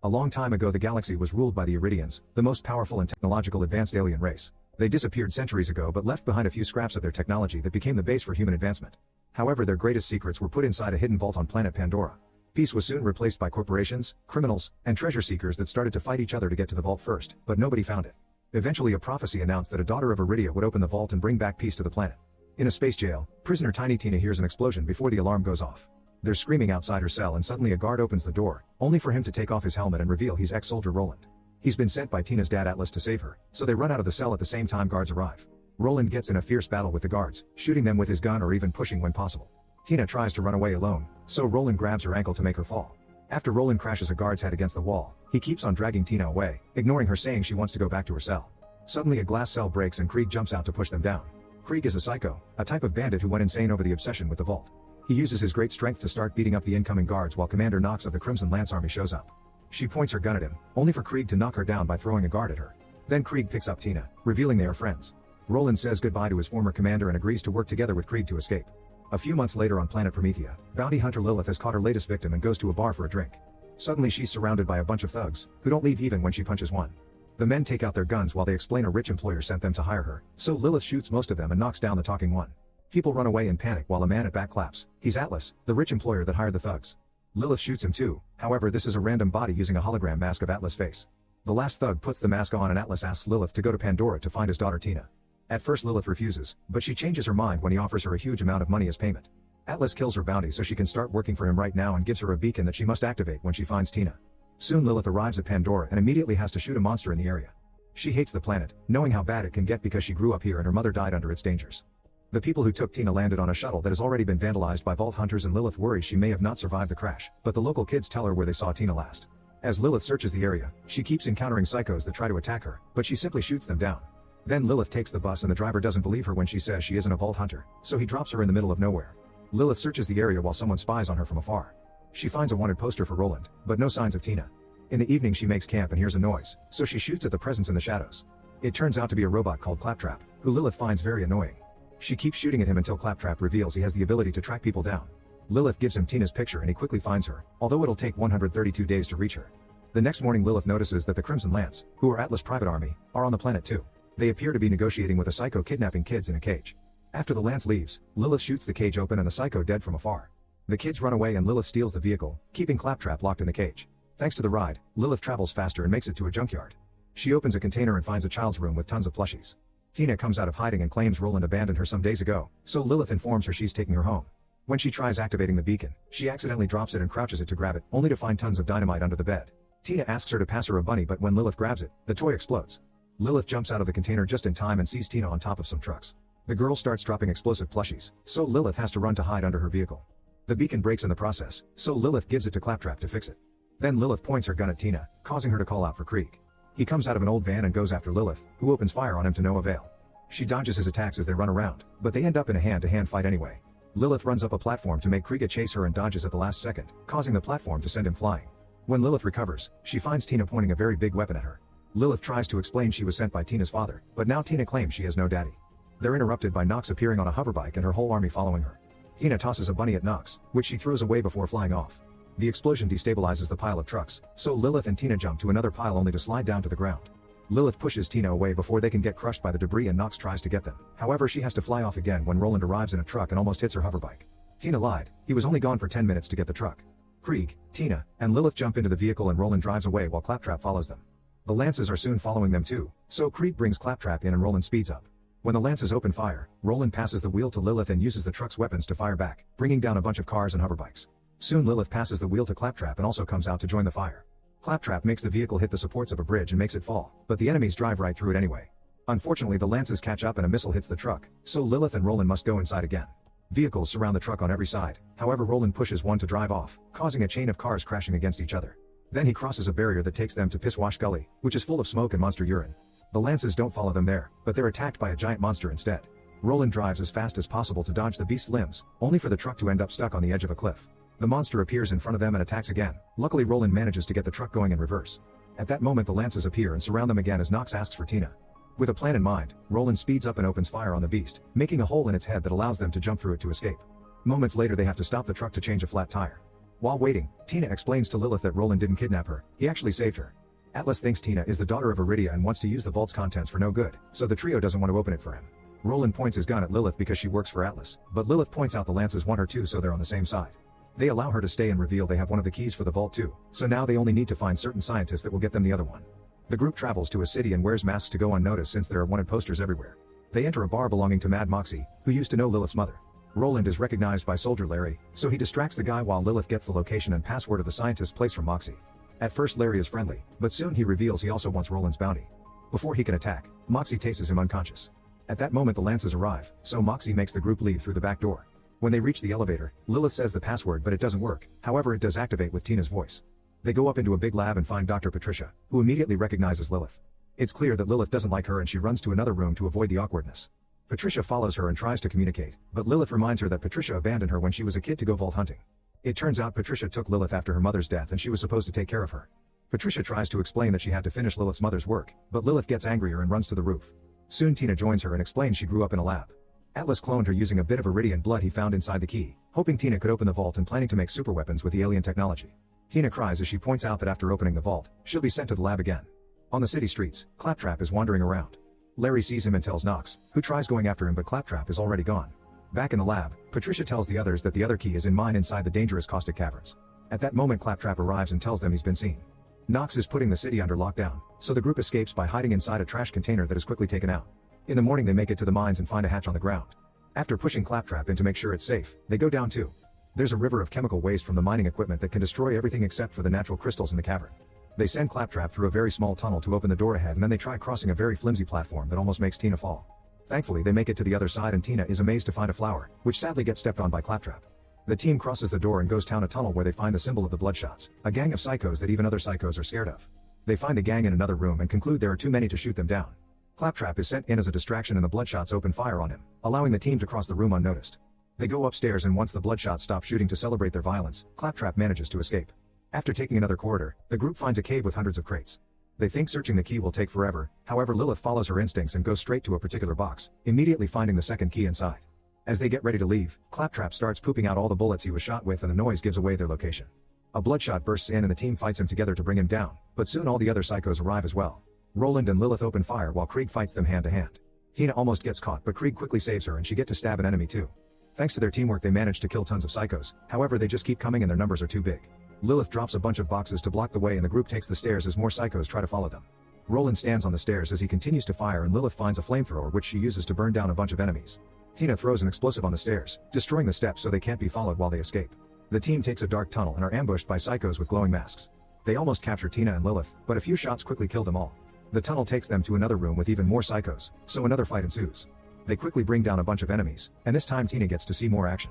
A long time ago the galaxy was ruled by the Iridians, the most powerful and technological advanced alien race. They disappeared centuries ago but left behind a few scraps of their technology that became the base for human advancement. However, their greatest secrets were put inside a hidden vault on planet Pandora. Peace was soon replaced by corporations, criminals, and treasure seekers that started to fight each other to get to the vault first, but nobody found it. Eventually a prophecy announced that a daughter of Iridia would open the vault and bring back peace to the planet. In a space jail, prisoner Tiny Tina hears an explosion before the alarm goes off. They're screaming outside her cell and suddenly a guard opens the door, only for him to take off his helmet and reveal he's ex-soldier Roland. He's been sent by Tina's dad Atlas to save her, so they run out of the cell at the same time guards arrive. Roland gets in a fierce battle with the guards, shooting them with his gun or even pushing when possible. Tina tries to run away alone, so Roland grabs her ankle to make her fall. After Roland crashes a guard's head against the wall, he keeps on dragging Tina away, ignoring her saying she wants to go back to her cell. Suddenly a glass cell breaks and Krieg jumps out to push them down. Krieg is a psycho, a type of bandit who went insane over the obsession with the vault. He uses his great strength to start beating up the incoming guards while Commander Knox of the Crimson Lance Army shows up. She points her gun at him, only for Krieg to knock her down by throwing a guard at her. Then Krieg picks up Tina, revealing they are friends. Roland says goodbye to his former commander and agrees to work together with Krieg to escape. A few months later on planet Promethea, bounty hunter Lilith has caught her latest victim and goes to a bar for a drink. Suddenly she's surrounded by a bunch of thugs, who don't leave even when she punches one. The men take out their guns while they explain a rich employer sent them to hire her, so Lilith shoots most of them and knocks down the talking one. People run away in panic while a man at back claps. He's Atlas, the rich employer that hired the thugs. Lilith shoots him too, however this is a random body using a hologram mask of Atlas' face. The last thug puts the mask on and Atlas asks Lilith to go to Pandora to find his daughter Tina. At first Lilith refuses, but she changes her mind when he offers her a huge amount of money as payment. Atlas kills her bounty so she can start working for him right now and gives her a beacon that she must activate when she finds Tina. Soon Lilith arrives at Pandora and immediately has to shoot a monster in the area. She hates the planet, knowing how bad it can get because she grew up here and her mother died under its dangers. The people who took Tina landed on a shuttle that has already been vandalized by vault hunters and Lilith worries she may have not survived the crash, but the local kids tell her where they saw Tina last. As Lilith searches the area, she keeps encountering psychos that try to attack her, but she simply shoots them down. Then Lilith takes the bus and the driver doesn't believe her when she says she isn't a vault hunter, so he drops her in the middle of nowhere. Lilith searches the area while someone spies on her from afar. She finds a wanted poster for Roland, but no signs of Tina. In the evening she makes camp and hears a noise, so she shoots at the presence in the shadows. It turns out to be a robot called Claptrap, who Lilith finds very annoying. She keeps shooting at him until Claptrap reveals he has the ability to track people down. Lilith gives him Tina's picture and he quickly finds her, although it'll take 132 days to reach her. The next morning Lilith notices that the Crimson Lance, who are Atlas' private army, are on the planet too. They appear to be negotiating with a psycho kidnapping kids in a cage. After the Lance leaves, Lilith shoots the cage open and the psycho dead from afar. The kids run away and Lilith steals the vehicle, keeping Claptrap locked in the cage. Thanks to the ride, Lilith travels faster and makes it to a junkyard. She opens a container and finds a child's room with tons of plushies. Tina comes out of hiding and claims Roland abandoned her some days ago, so Lilith informs her she's taking her home. When she tries activating the beacon, she accidentally drops it and crouches it to grab it, only to find tons of dynamite under the bed. Tina asks her to pass her a bunny but when Lilith grabs it, the toy explodes. Lilith jumps out of the container just in time and sees Tina on top of some trucks. The girl starts dropping explosive plushies, so Lilith has to run to hide under her vehicle. The beacon breaks in the process, so Lilith gives it to Claptrap to fix it. Then Lilith points her gun at Tina, causing her to call out for Krieg. He comes out of an old van and goes after Lilith, who opens fire on him to no avail. She dodges his attacks as they run around, but they end up in a hand-to-hand fight anyway. Lilith runs up a platform to make Krieg chase her and dodges at the last second, causing the platform to send him flying. When Lilith recovers, she finds Tina pointing a very big weapon at her. Lilith tries to explain she was sent by Tina's father, but now Tina claims she has no daddy. They're interrupted by Knox appearing on a hoverbike and her whole army following her. Tina tosses a bunny at Knox, which she throws away before flying off. The explosion destabilizes the pile of trucks, so Lilith and Tina jump to another pile only to slide down to the ground. Lilith pushes Tina away before they can get crushed by the debris and Knox tries to get them. However, she has to fly off again when Roland arrives in a truck and almost hits her hoverbike. Tina lied, he was only gone for 10 minutes to get the truck. Krieg, Tina, and Lilith jump into the vehicle and Roland drives away while Claptrap follows them. The Lances are soon following them too, so Krieg brings Claptrap in and Roland speeds up. When the Lances open fire, Roland passes the wheel to Lilith and uses the truck's weapons to fire back, bringing down a bunch of cars and hoverbikes. Soon Lilith passes the wheel to Claptrap and also comes out to join the fire. Claptrap makes the vehicle hit the supports of a bridge and makes it fall, but the enemies drive right through it anyway. Unfortunately the Lances catch up and a missile hits the truck, so Lilith and Roland must go inside again. Vehicles surround the truck on every side, however Roland pushes one to drive off, causing a chain of cars crashing against each other. Then he crosses a barrier that takes them to Pisswash Gully, which is full of smoke and monster urine. The Lances don't follow them there, but they're attacked by a giant monster instead. Roland drives as fast as possible to dodge the beast's limbs, only for the truck to end up stuck on the edge of a cliff. The monster appears in front of them and attacks again. Luckily Roland manages to get the truck going in reverse. At that moment the Lances appear and surround them again as Knox asks for Tina. With a plan in mind, Roland speeds up and opens fire on the beast, making a hole in its head that allows them to jump through it to escape. Moments later they have to stop the truck to change a flat tire. While waiting, Tina explains to Lilith that Roland didn't kidnap her, he actually saved her. Atlas thinks Tina is the daughter of Iridia and wants to use the vault's contents for no good, so the trio doesn't want to open it for him. Roland points his gun at Lilith because she works for Atlas, but Lilith points out the Lances want her too, so they're on the same side. They allow her to stay and reveal they have one of the keys for the vault too, so now they only need to find certain scientists that will get them the other one. The group travels to a city and wears masks to go unnoticed since there are wanted posters everywhere. They enter a bar belonging to Mad Moxie, who used to know Lilith's mother. Roland is recognized by Soldier Larry, so he distracts the guy while Lilith gets the location and password of the scientist's place from Moxie. At first Larry is friendly, but soon he reveals he also wants Roland's bounty. Before he can attack, Moxie tases him unconscious. At that moment the Lances arrive, so Moxie makes the group leave through the back door. When they reach the elevator, Lilith says the password but it doesn't work, however it does activate with Tina's voice. They go up into a big lab and find Dr. Patricia, who immediately recognizes Lilith. It's clear that Lilith doesn't like her and she runs to another room to avoid the awkwardness. Patricia follows her and tries to communicate, but Lilith reminds her that Patricia abandoned her when she was a kid to go vault hunting. It turns out Patricia took Lilith after her mother's death and she was supposed to take care of her. Patricia tries to explain that she had to finish Lilith's mother's work, but Lilith gets angrier and runs to the roof. Soon Tina joins her and explains she grew up in a lab. Atlas cloned her using a bit of Iridian blood he found inside the key, hoping Tina could open the vault and planning to make superweapons with the alien technology. Tina cries as she points out that after opening the vault, she'll be sent to the lab again. On the city streets, Claptrap is wandering around. Larry sees him and tells Knox, who tries going after him but Claptrap is already gone. Back in the lab, Patricia tells the others that the other key is in mine inside the dangerous caustic caverns. At that moment Claptrap arrives and tells them he's been seen. Knox is putting the city under lockdown, so the group escapes by hiding inside a trash container that is quickly taken out. In the morning they make it to the mines and find a hatch on the ground. After pushing Claptrap in to make sure it's safe, they go down too. There's a river of chemical waste from the mining equipment that can destroy everything except for the natural crystals in the cavern. They send Claptrap through a very small tunnel to open the door ahead and then they try crossing a very flimsy platform that almost makes Tina fall. Thankfully they make it to the other side and Tina is amazed to find a flower, which sadly gets stepped on by Claptrap. The team crosses the door and goes down a tunnel where they find the symbol of the Bloodshots, a gang of psychos that even other psychos are scared of. They find the gang in another room and conclude there are too many to shoot them down. Claptrap is sent in as a distraction and the Bloodshots open fire on him, allowing the team to cross the room unnoticed. They go upstairs and once the Bloodshots stop shooting to celebrate their violence, Claptrap manages to escape. After taking another corridor, the group finds a cave with hundreds of crates. They think searching the key will take forever, however Lilith follows her instincts and goes straight to a particular box, immediately finding the second key inside. As they get ready to leave, Claptrap starts pooping out all the bullets he was shot with and the noise gives away their location. A Bloodshot bursts in and the team fights him together to bring him down, but soon all the other psychos arrive as well. Roland and Lilith open fire while Krieg fights them hand to hand. Tina almost gets caught but Krieg quickly saves her and she gets to stab an enemy too. Thanks to their teamwork they manage to kill tons of psychos, however they just keep coming and their numbers are too big. Lilith drops a bunch of boxes to block the way and the group takes the stairs as more psychos try to follow them. Roland stands on the stairs as he continues to fire and Lilith finds a flamethrower which she uses to burn down a bunch of enemies. Tina throws an explosive on the stairs, destroying the steps so they can't be followed while they escape. The team takes a dark tunnel and are ambushed by psychos with glowing masks. They almost capture Tina and Lilith, but a few shots quickly kill them all. The tunnel takes them to another room with even more psychos, so another fight ensues. They quickly bring down a bunch of enemies, and this time Tina gets to see more action.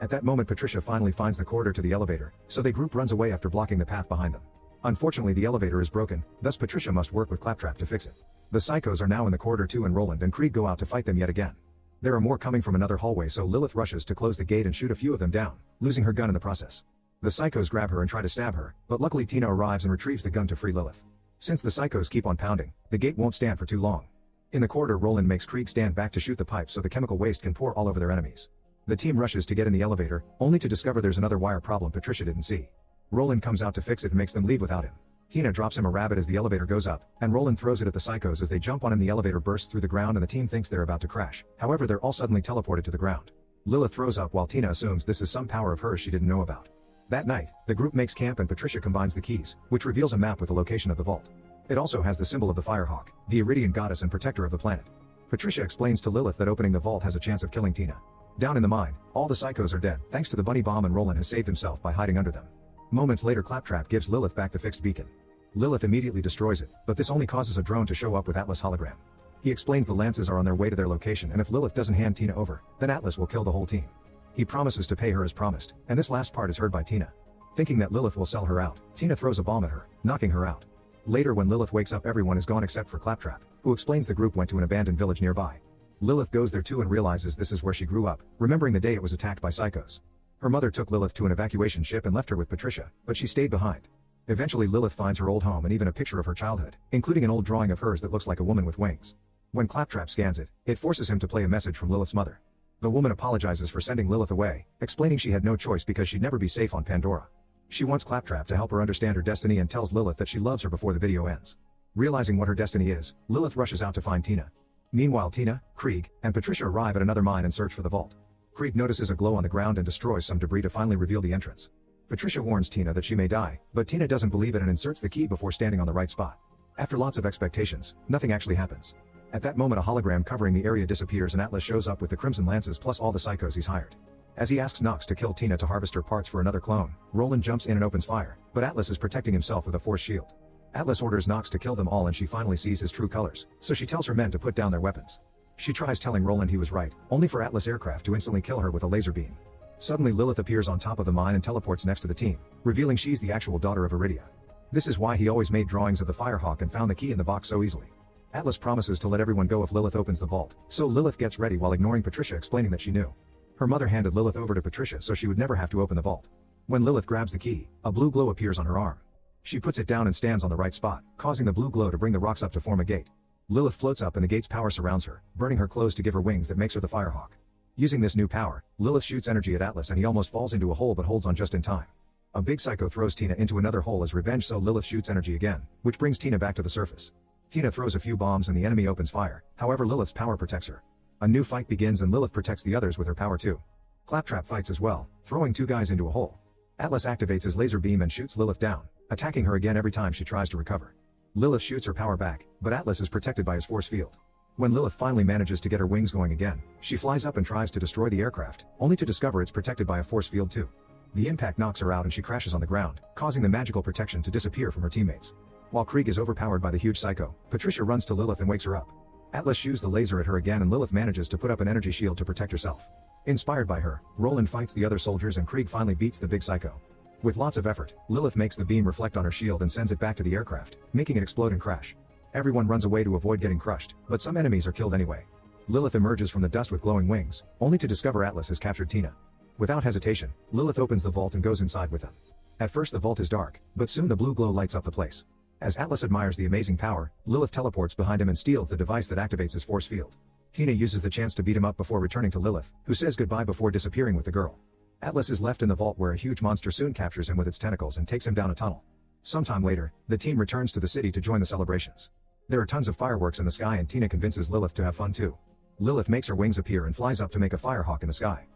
At that moment Patricia finally finds the corridor to the elevator, so the group runs away after blocking the path behind them. Unfortunately the elevator is broken, thus Patricia must work with Claptrap to fix it. The psychos are now in the corridor too and Roland and Krieg go out to fight them yet again. There are more coming from another hallway so Lilith rushes to close the gate and shoot a few of them down, losing her gun in the process. The psychos grab her and try to stab her, but luckily Tina arrives and retrieves the gun to free Lilith. Since the psychos keep on pounding, the gate won't stand for too long. In the corridor Roland makes Krieg stand back to shoot the pipe so the chemical waste can pour all over their enemies. The team rushes to get in the elevator, only to discover there's another wire problem Patricia didn't see. Roland comes out to fix it and makes them leave without him. Tina drops him a rabbit as the elevator goes up, and Roland throws it at the psychos as they jump on him. The elevator bursts through the ground and the team thinks they're about to crash, however they're all suddenly teleported to the ground. Lilith throws up while Tina assumes this is some power of hers she didn't know about. That night, the group makes camp and Patricia combines the keys, which reveals a map with the location of the vault. It also has the symbol of the Firehawk, the Iridian goddess and protector of the planet. Patricia explains to Lilith that opening the vault has a chance of killing Tina. Down in the mine, all the psychos are dead, thanks to the bunny bomb and Roland has saved himself by hiding under them. Moments later Claptrap gives Lilith back the fixed beacon. Lilith immediately destroys it, but this only causes a drone to show up with Atlas hologram. He explains the Lances are on their way to their location and if Lilith doesn't hand Tina over, then Atlas will kill the whole team. He promises to pay her as promised, and this last part is heard by Tina. Thinking that Lilith will sell her out, Tina throws a bomb at her, knocking her out. Later when Lilith wakes up everyone is gone except for Claptrap, who explains the group went to an abandoned village nearby. Lilith goes there too and realizes this is where she grew up, remembering the day it was attacked by psychos. Her mother took Lilith to an evacuation ship and left her with Patricia, but she stayed behind. Eventually Lilith finds her old home and even a picture of her childhood, including an old drawing of hers that looks like a woman with wings. When Claptrap scans it, it forces him to play a message from Lilith's mother. The woman apologizes for sending Lilith away, explaining she had no choice because she'd never be safe on Pandora. She wants Claptrap to help her understand her destiny and tells Lilith that she loves her before the video ends. Realizing what her destiny is, Lilith rushes out to find Tina. Meanwhile Tina, Krieg, and Patricia arrive at another mine and search for the vault. Krieg notices a glow on the ground and destroys some debris to finally reveal the entrance. Patricia warns Tina that she may die, but Tina doesn't believe it and inserts the key before standing on the right spot. After lots of expectations, nothing actually happens. At that moment a hologram covering the area disappears and Atlas shows up with the Crimson Lances plus all the psychos he's hired. As he asks Nox to kill Tina to harvest her parts for another clone, Roland jumps in and opens fire, but Atlas is protecting himself with a force shield. Atlas orders Nox to kill them all and she finally sees his true colors, so she tells her men to put down their weapons. She tries telling Roland he was right, only for Atlas aircraft to instantly kill her with a laser beam. Suddenly Lilith appears on top of the mine and teleports next to the team, revealing she's the actual daughter of Iridia. This is why he always made drawings of the Firehawk and found the key in the box so easily. Atlas promises to let everyone go if Lilith opens the vault, so Lilith gets ready while ignoring Patricia explaining that she knew. Her mother handed Lilith over to Patricia so she would never have to open the vault. When Lilith grabs the key, a blue glow appears on her arm. She puts it down and stands on the right spot, causing the blue glow to bring the rocks up to form a gate. Lilith floats up and the gate's power surrounds her, burning her clothes to give her wings that makes her the Firehawk. Using this new power, Lilith shoots energy at Atlas and he almost falls into a hole but holds on just in time. A big psycho throws Tina into another hole as revenge, so Lilith shoots energy again, which brings Tina back to the surface. Tina throws a few bombs and the enemy opens fire, however Lilith's power protects her. A new fight begins and Lilith protects the others with her power too. Claptrap fights as well, throwing two guys into a hole. Atlas activates his laser beam and shoots Lilith down, attacking her again every time she tries to recover. Lilith shoots her power back, but Atlas is protected by his force field. When Lilith finally manages to get her wings going again, she flies up and tries to destroy the aircraft, only to discover it's protected by a force field too. The impact knocks her out and she crashes on the ground, causing the magical protection to disappear from her teammates. While Krieg is overpowered by the huge psycho, Patricia runs to Lilith and wakes her up. Atlas shoots the laser at her again and Lilith manages to put up an energy shield to protect herself. Inspired by her, Roland fights the other soldiers and Krieg finally beats the big psycho. With lots of effort, Lilith makes the beam reflect on her shield and sends it back to the aircraft, making it explode and crash. Everyone runs away to avoid getting crushed, but some enemies are killed anyway. Lilith emerges from the dust with glowing wings, only to discover Atlas has captured Tina. Without hesitation, Lilith opens the vault and goes inside with them. At first the vault is dark, but soon the blue glow lights up the place. As Atlas admires the amazing power, Lilith teleports behind him and steals the device that activates his force field. Tina uses the chance to beat him up before returning to Lilith, who says goodbye before disappearing with the girl. Atlas is left in the vault where a huge monster soon captures him with its tentacles and takes him down a tunnel. Sometime later, the team returns to the city to join the celebrations. There are tons of fireworks in the sky and Tina convinces Lilith to have fun too. Lilith makes her wings appear and flies up to make a firehawk in the sky.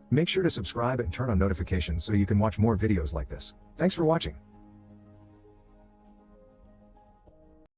Make sure to subscribe and turn on notifications so you can watch more videos like this. Thanks for watching.